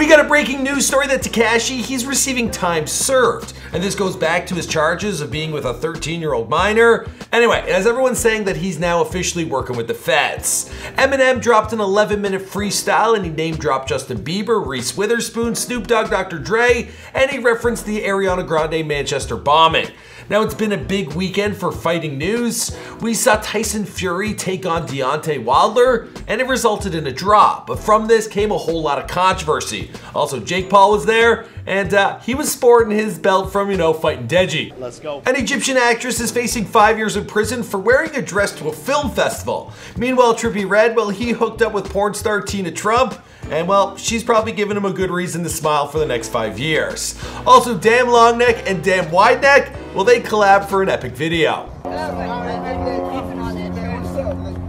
We got a breaking news story that Tekashi, he's receiving time served. And this goes back to his charges of being with a 13-year-old minor. Anyway, as everyone's saying that he's now officially working with the feds. Eminem dropped an 11-minute freestyle and he name-dropped Justin Bieber, Resse Witherspoon, Snoop Dogg, Dr. Dre, and he referenced the Ariana Grande Manchester bombing. Now, it's been a big weekend for fighting news. We saw Tyson Fury take on Deontay Wilder, and it resulted in a draw. But from this came a whole lot of controversy. Also, Jake Paul was there, and he was sporting his belt from, fighting Deji. Let's go. An Egyptian actress is facing 5 years in prison for wearing a dress to a film festival. Meanwhile, Trippe Redd, well, he hooked up with porn star Tina Trump, and well, she's probably giving him a good reason to smile for the next 5 years. Also, Damn Long Neck and Damn Wide Neck, well, they collab for an epic video.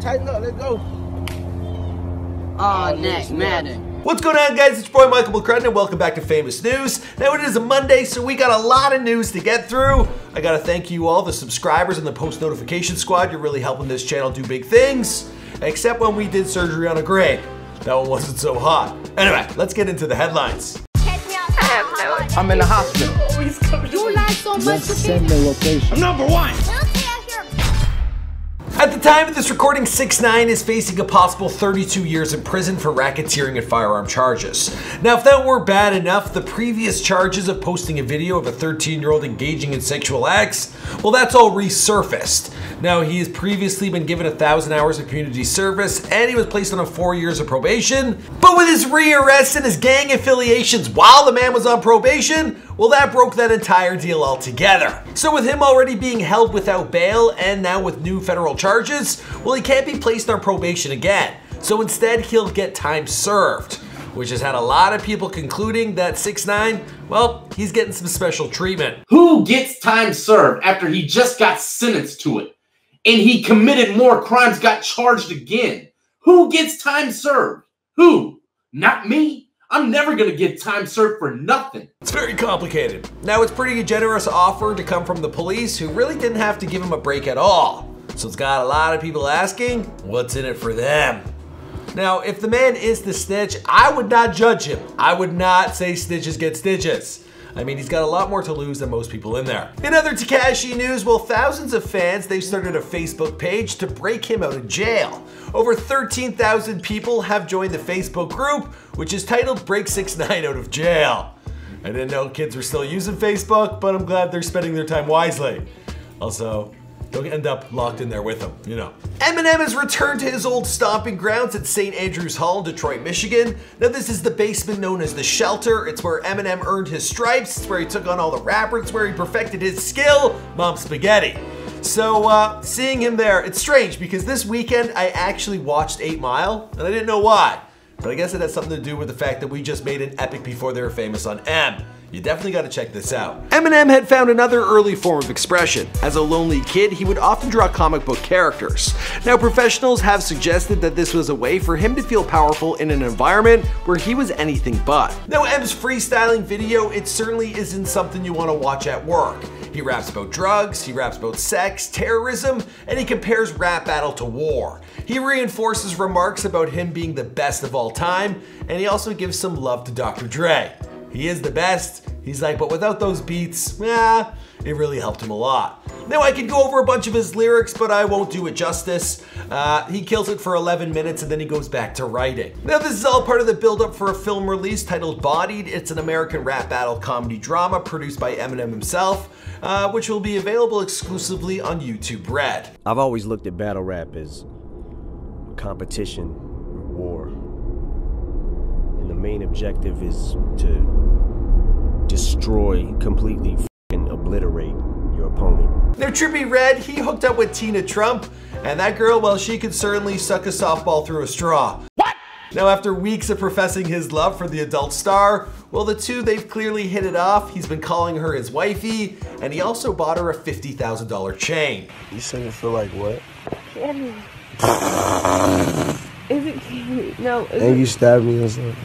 Tighten up, let's go. Oh, neck matter. What's going on, guys? It's your boy Michael McCrudden and welcome back to Famous News. Now, it is a Monday, so we got a lot of news to get through. I gotta thank you all, the subscribers and the post notification squad. You're really helping this channel do big things. Except when we did surgery on a grade. That one wasn't so hot. Anyway, let's get into the headlines. I'm in the hospital. You lie so much. Just send the location. Number one. At the time of this recording, 6ix9ine is facing a possible 32 years in prison for racketeering and firearm charges. Now, if that weren't bad enough, the previous charges of posting a video of a 13-year-old engaging in sexual acts, well, that's all resurfaced. Now, he has previously been given 1,000 hours of community service, and he was placed on 4 years of probation. But with his rearrest and his gang affiliations while the man was on probation, well, that broke that entire deal altogether. So with him already being held without bail and now with new federal charges, well, he can't be placed on probation again. So instead, he'll get time served, which has had a lot of people concluding that 6ix9ine, well, he's getting some special treatment. Who gets time served after he just got sentenced to it? And he committed more crimes, got charged again. Who gets time served? Who? Not me. I'm never gonna get time served for nothing. It's very complicated. Now, it's pretty generous offer to come from the police who really didn't have to give him a break at all. So it's got a lot of people asking, what's in it for them? Now, if the man is the snitch, I would not judge him. I would not say snitches get stitches. I mean, he's got a lot more to lose than most people in there. In other Tekashi news, well, thousands of fans, they've started a Facebook page to break him out of jail. Over 13,000 people have joined the Facebook group, which is titled Break 6ix9ine Out of Jail. I didn't know kids were still using Facebook, but I'm glad they're spending their time wisely. Also, don't end up locked in there with them, Eminem has returned to his old stomping grounds at St. Andrews Hall in Detroit, Michigan. Now, this is the basement known as the Shelter. It's where Eminem earned his stripes. It's where he took on all the rappers. It's where he perfected his skill, Mom Spaghetti. So, seeing him there, it's strange because this weekend I actually watched 8 Mile, and I didn't know why. But I guess it has something to do with the fact that we just made an epic Before They Were Famous on M. You definitely gotta check this out. Eminem had found another early form of expression. As a lonely kid, he would often draw comic book characters. Now, professionals have suggested that this was a way for him to feel powerful in an environment where he was anything but. Now, M's freestyling video, it certainly isn't something you wanna watch at work. He raps about drugs, he raps about sex, terrorism, and he compares rap battle to war. He reinforces remarks about him being the best of all time, and he also gives some love to Dr. Dre. He is the best. He's like, but without those beats, it really helped him a lot. Now, I could go over a bunch of his lyrics, but I won't do it justice. He kills it for 11 minutes and then he goes back to writing. Now, this is all part of the build-up for a film release titled Bodied. It's an American rap battle comedy drama produced by Eminem himself, which will be available exclusively on YouTube Red. I've always looked at battle rap as competition, war. And the main objective is to destroy, completely f***ing obliterate your opponent. Now, Trippe Redd, he hooked up with Tina Trump, and that girl, well, she could certainly suck a softball through a straw. What? Now, after weeks of professing his love for the adult star, well, the two, they've clearly hit it off. He's been calling her his wifey, and he also bought her a $50,000 chain. You said it feel like what? Candy. Is it candy? No. And you stabbed me or something.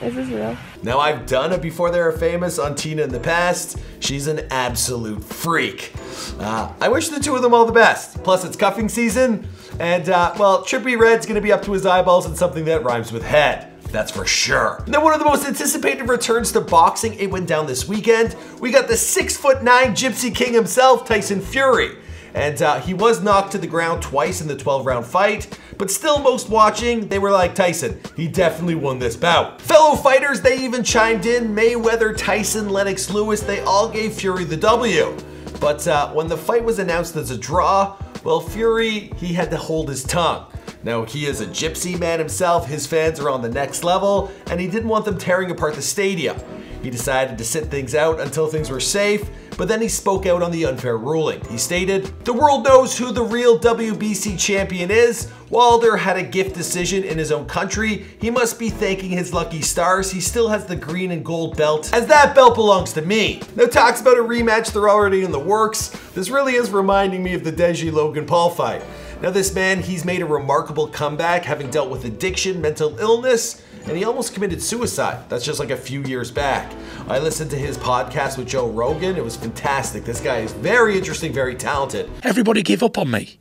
Is this real? Now, I've done it Before They Were Famous on Tina in the past. She's an absolute freak. I wish the two of them all the best. Plus, it's cuffing season. And, well, Trippy Redd's gonna be up to his eyeballs in something that rhymes with head. That's for sure. Now, one of the most anticipated returns to boxing, it went down this weekend. We got the 6'9" Gypsy King himself, Tyson Fury. And he was knocked to the ground twice in the 12-round fight, but still most watching, they were like, Tyson, he definitely won this bout. Fellow fighters, they even chimed in. Mayweather, Tyson, Lennox Lewis, they all gave Fury the W. But when the fight was announced as a draw, well, Fury, he had to hold his tongue. Now, he is a gypsy man himself, his fans are on the next level, and he didn't want them tearing apart the stadium. He decided to sit things out until things were safe, but then he spoke out on the unfair ruling. He stated, "The world knows who the real WBC champion is. Wilder had a gift decision in his own country. He must be thanking his lucky stars. He still has the green and gold belt, as that belt belongs to me." Now, talks about a rematch, they're already in the works. This really is reminding me of the Deji Logan Paul fight. Now, this man, he's made a remarkable comeback, having dealt with addiction, mental illness, and he almost committed suicide. That's just like a few years back. I listened to his podcast with Joe Rogan. It was fantastic. This guy is very interesting, very talented. Everybody gave up on me.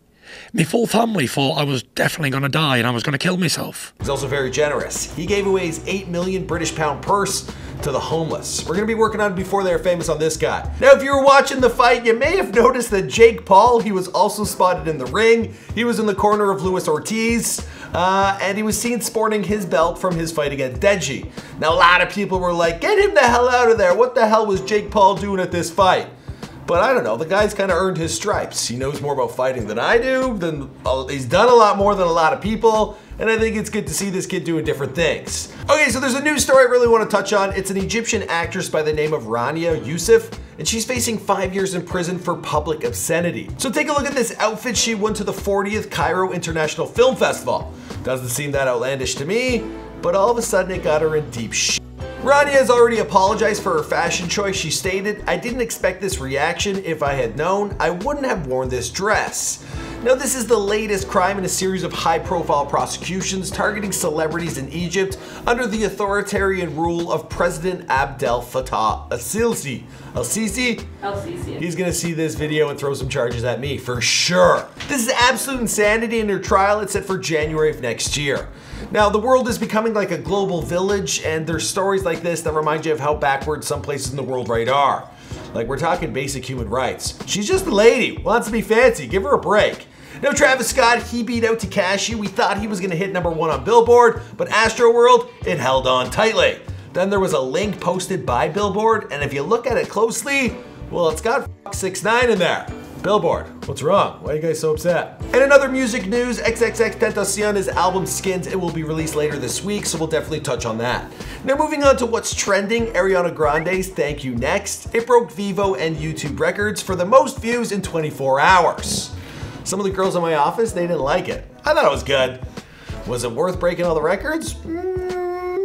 My full family thought I was definitely going to die and I was going to kill myself. He's also very generous. He gave away his 8 million British pound purse to the homeless. We're going to be working on Before They're Famous on this guy. Now, if you were watching the fight, you may have noticed that Jake Paul, he was also spotted in the ring. He was in the corner of Luis Ortiz, and he was seen sporting his belt from his fight against Deji. Now, a lot of people were like, get him the hell out of there. What the hell was Jake Paul doing at this fight? But I don't know, the guy's kind of earned his stripes. He knows more about fighting than I do, he's done a lot more than a lot of people, and I think it's good to see this kid doing different things. Okay, so there's a news story I really want to touch on. It's an Egyptian actress by the name of Rania Youssef, and she's facing 5 years in prison for public obscenity. So take a look at this outfit she won to the 40th Cairo International Film Festival. Doesn't seem that outlandish to me, but all of a sudden it got her in deep shit. Rania has already apologized for her fashion choice. She stated, "I didn't expect this reaction. If I had known, I wouldn't have worn this dress." Now, this is the latest crime in a series of high-profile prosecutions targeting celebrities in Egypt under the authoritarian rule of President Abdel Fattah al-Sisi. Al-Sisi? El-Sisi. He's gonna see this video and throw some charges at me, for sure. This is absolute insanity, and her trial is set for January of next year. Now, the world is becoming like a global village, and there's stories like this that remind you of how backward some places in the world right are. Like, we're talking basic human rights. She's just a lady, wants to be fancy, give her a break. Now, Travis Scott, he beat out Tekashi. We thought he was gonna hit #1 on Billboard, but Astroworld, it held on tightly. Then there was a link posted by Billboard, and if you look at it closely, well, it's got 6ix9ine in there. Billboard, what's wrong? Why are you guys so upset? And in other music news, XXXTentacion's album Skins, it will be released later this week, so we'll definitely touch on that. Now, moving on to what's trending, Ariana Grande's Thank You Next. It broke Vivo and YouTube records for the most views in 24 hours. Some of the girls in my office, they didn't like it. I thought it was good. Was it worth breaking all the records?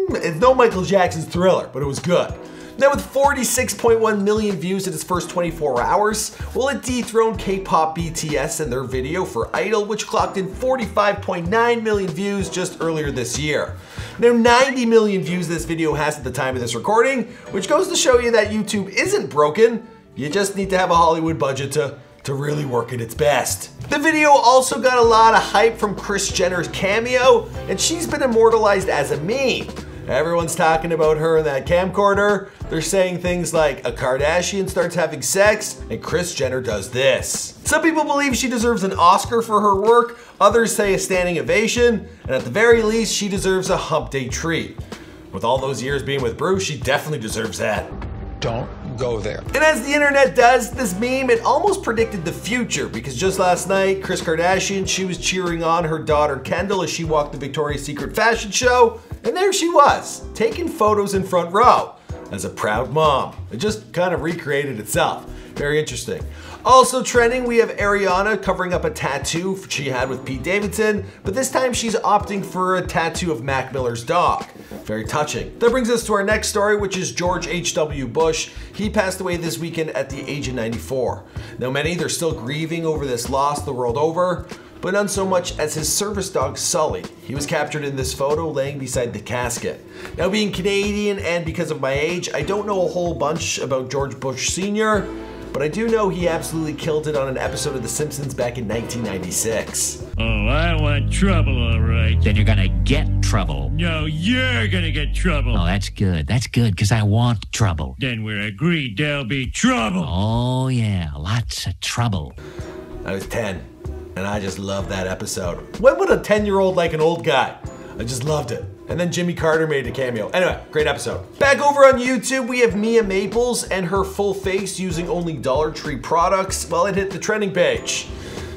It's no Michael Jackson's Thriller, but it was good. Now, with 46.1 million views in its first 24 hours, well, it dethroned K-pop BTS and their video for Idol, which clocked in 45.9 million views just earlier this year. Now, 90 million views this video has at the time of this recording, which goes to show you that YouTube isn't broken. You just need to have a Hollywood budget to really work at its best. The video also got a lot of hype from Kris Jenner's cameo, and she's been immortalized as a meme. Everyone's talking about her in that camcorder. They're saying things like a Kardashian starts having sex and Kris Jenner does this. Some people believe she deserves an Oscar for her work. Others say a standing ovation. And at the very least, she deserves a hump day treat. With all those years being with Bruce, she definitely deserves that. Don't go there. And as the internet does, this meme, it almost predicted the future, because just last night, Kris Kardashian, she was cheering on her daughter Kendall as she walked the Victoria's Secret fashion show, and there she was, taking photos in front row as a proud mom. It just kind of recreated itself. Very interesting. Also trending, we have Ariana covering up a tattoo she had with Pete Davidson, but this time she's opting for a tattoo of Mac Miller's dog. Very touching. That brings us to our next story, which is George H.W. Bush. He passed away this weekend at the age of 94. Now, many, they're still grieving over this loss the world over, but none so much as his service dog, Sully. He was captured in this photo laying beside the casket. Now, being Canadian and because of my age, I don't know a whole bunch about George Bush Sr., but I do know he absolutely killed it on an episode of The Simpsons back in 1996. Oh, I want trouble, all right. Then you're gonna get trouble. No, you're gonna get trouble. Oh, that's good. That's good, because I want trouble. Then we're agreed there'll be trouble. Oh, yeah, lots of trouble. I was 10, and I just loved that episode. When would a 10-year-old like an old guy? I just loved it. And then Jimmy Carter made a cameo. Anyway, great episode. Back over on YouTube, we have Mia Maples and her full face using only Dollar Tree products. Well, it hit the trending page.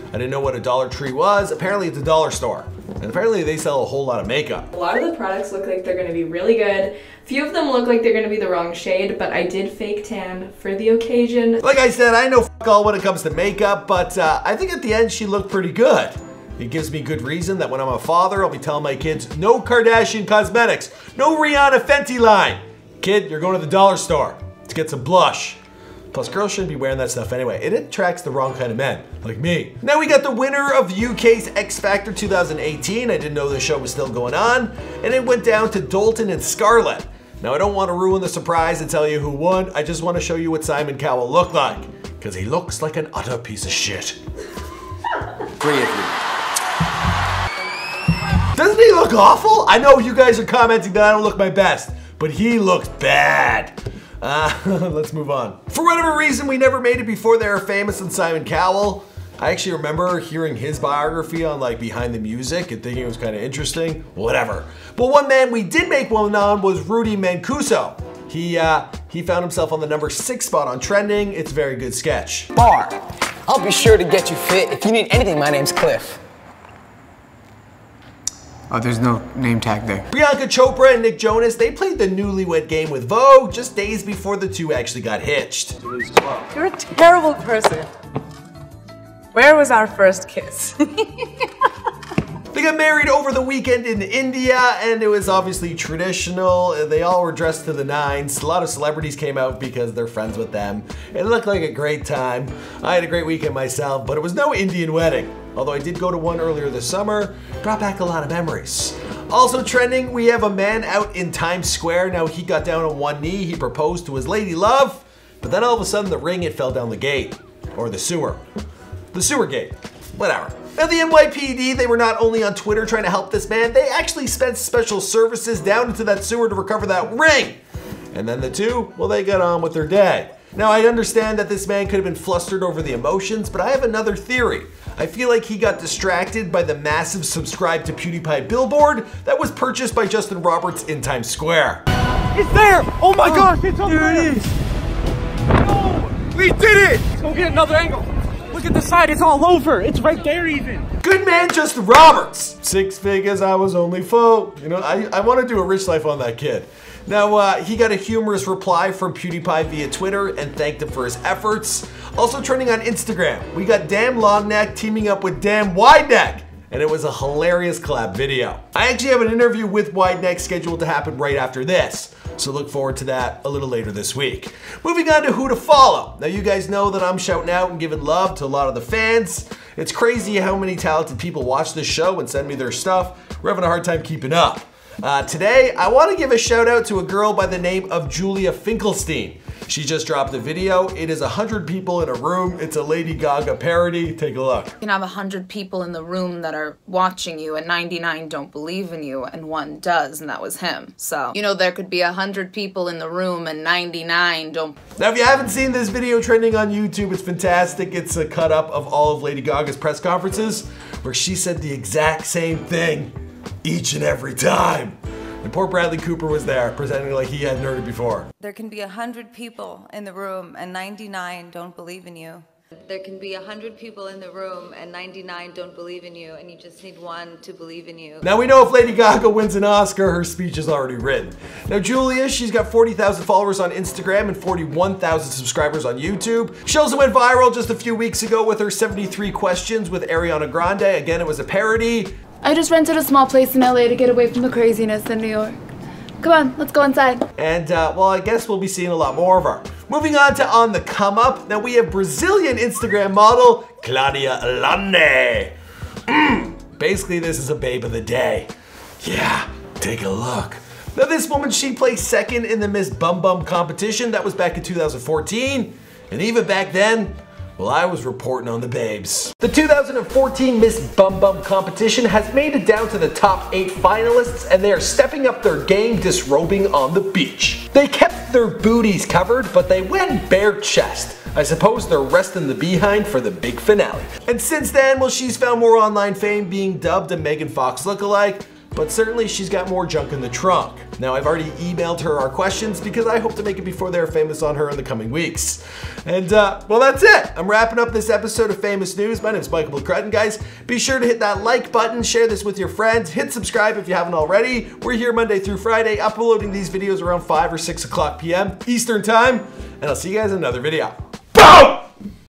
I didn't know what a Dollar Tree was. Apparently it's a dollar store. And apparently they sell a whole lot of makeup. A lot of the products look like they're gonna be really good. A few of them look like they're gonna be the wrong shade, but I did fake tan for the occasion. Like I said, I know f all when it comes to makeup, but I think at the end she looked pretty good. It gives me good reason that when I'm a father, I'll be telling my kids, no Kardashian cosmetics, no Rihanna Fenty line. Kid, you're going to the dollar store to get some blush. Plus, girls shouldn't be wearing that stuff anyway. It attracts the wrong kind of men, like me. Now we got the winner of UK's X Factor 2018. I didn't know the show was still going on. And it went down to Dalton and Scarlett. Now I don't want to ruin the surprise and tell you who won. I just want to show you what Simon Cowell looked like. Because he looks like an utter piece of shit. 3 of you. Doesn't he look awful? I know you guys are commenting that I don't look my best, but he looks bad. Let's move on. For whatever reason, we never made it before they were famous on Simon Cowell. I actually remember hearing his biography on like Behind the Music and thinking it was kind of interesting. Whatever. But one man we did make one on was Rudy Mancuso. He found himself on the number 6 spot on trending. It's a very good sketch. Bar. I'll be sure to get you fit. If you need anything, my name's Cliff. Oh, there's no name tag there. Priyanka Chopra and Nick Jonas, they played the newlywed game with Vogue just days before the two actually got hitched. You're a terrible person. Where was our first kiss? They got married over the weekend in India, and it was obviously traditional. They all were dressed to the nines. A lot of celebrities came out because they're friends with them. It looked like a great time. I had a great weekend myself, but it was no Indian wedding. Although I did go to one earlier this summer, brought back a lot of memories. Also trending, we have a man out in Times Square. Now he got down on one knee, he proposed to his lady love, but then all of a sudden the ring, it fell down the gate. Or the sewer. The sewer gate. Whatever. Now the NYPD, they were not only on Twitter trying to help this man, they actually spent special services down into that sewer to recover that ring. And then the two, well, they got on with their day. Now I understand that this man could have been flustered over the emotions, but I have another theory. I feel like he got distracted by the massive subscribe to PewDiePie billboard that was purchased by Justin Roberts in Times Square. It's there! Oh my gosh, it's up there! There it is! No! We did it! Let's go get another angle. Look at the side, it's all over. It's right there even. Good man, Justin Roberts. 6 figures, I was only 4. You know, I want to do a rich life on that kid. Now, he got a humorous reply from PewDiePie via Twitter and thanked him for his efforts. Also trending on Instagram, we got Damn Longneck teaming up with Damn Wideneck, and it was a hilarious collab video. I actually have an interview with Wideneck scheduled to happen right after this, so look forward to that a little later this week. Moving on to who to follow. Now you guys know that I'm shouting out and giving love to a lot of the fans. It's crazy how many talented people watch this show and send me their stuff. We're having a hard time keeping up. Today, I want to give a shout out to a girl by the name of Julia Finkelstein. She just dropped a video. It is 100 people in a room. It's a Lady Gaga parody. Take a look. You can have 100 people in the room that are watching you and 99 don't believe in you and 1 does, and that was him. So, you know, there could be 100 people in the room and 99 don't. Now, if you haven't seen this video trending on YouTube, it's fantastic. It's a cut up of all of Lady Gaga's press conferences where she said the exact same thing each and every time. And poor Bradley Cooper was there, presenting like he hadn't heard it before. There can be 100 people in the room and 99 don't believe in you. There can be 100 people in the room and 99 don't believe in you, and you just need 1 to believe in you. Now we know if Lady Gaga wins an Oscar, her speech is already written. Now Julia, she's got 40,000 followers on Instagram and 41,000 subscribers on YouTube. She also went viral just a few weeks ago with her 73 questions with Ariana Grande. Again, it was a parody. I just rented a small place in LA to get away from the craziness in New York. Come on, let's go inside. And, well, I guess we'll be seeing a lot more of her. Moving on to On the Come Up. Now we have Brazilian Instagram model, Claudia Alande. Basically, this is a babe of the day. Yeah, take a look. Now this woman, she placed 2nd in the Miss Bum Bum competition. That was back in 2014. And even back then, well, I was reporting on the babes. The 2014 Miss Bum Bum competition has made it down to the top 8 finalists, and they are stepping up their game disrobing on the beach. They kept their booties covered, but they went bare chest. I suppose they're resting the behind for the big finale. And since then, well, she's found more online fame being dubbed a Megan Fox lookalike, but certainly she's got more junk in the trunk. Now, I've already emailed her our questions because I hope to make it before they're famous on her in the coming weeks. And well, that's it. I'm wrapping up this episode of Famous News. My name's Michael McCrudden, guys. Be sure to hit that like button, share this with your friends, hit subscribe if you haven't already. We're here Monday through Friday, uploading these videos around 5 or 6 o'clock p.m. Eastern time, and I'll see you guys in another video. Boom!